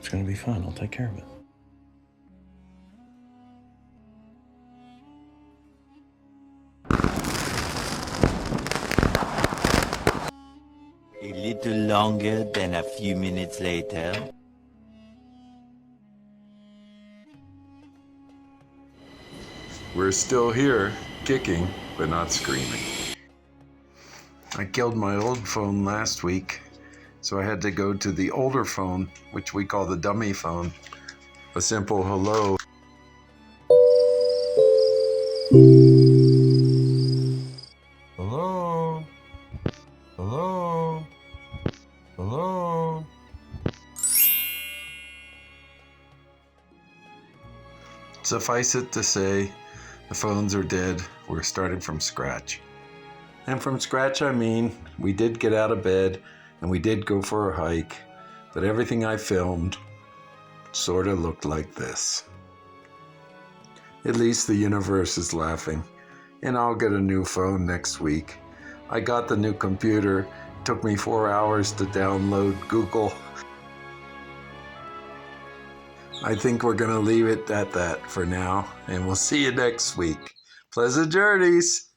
It's gonna be fun. I'll take care of it. A little longer than a few minutes later. We're still here, kicking, but not screaming. I killed my old phone last week, so I had to go to the older phone, which we call the dummy phone. A simple hello. Hello? Hello? Hello? Suffice it to say, the phones are dead. We're starting from scratch. And from scratch, I mean, we did get out of bed and we did go for a hike, but everything I filmed sort of looked like this. At least the universe is laughing, and I'll get a new phone next week. I got the new computer. It took me 4 hours to download Google. I think we're gonna leave it at that for now, and we'll see you next week. Pleasant journeys!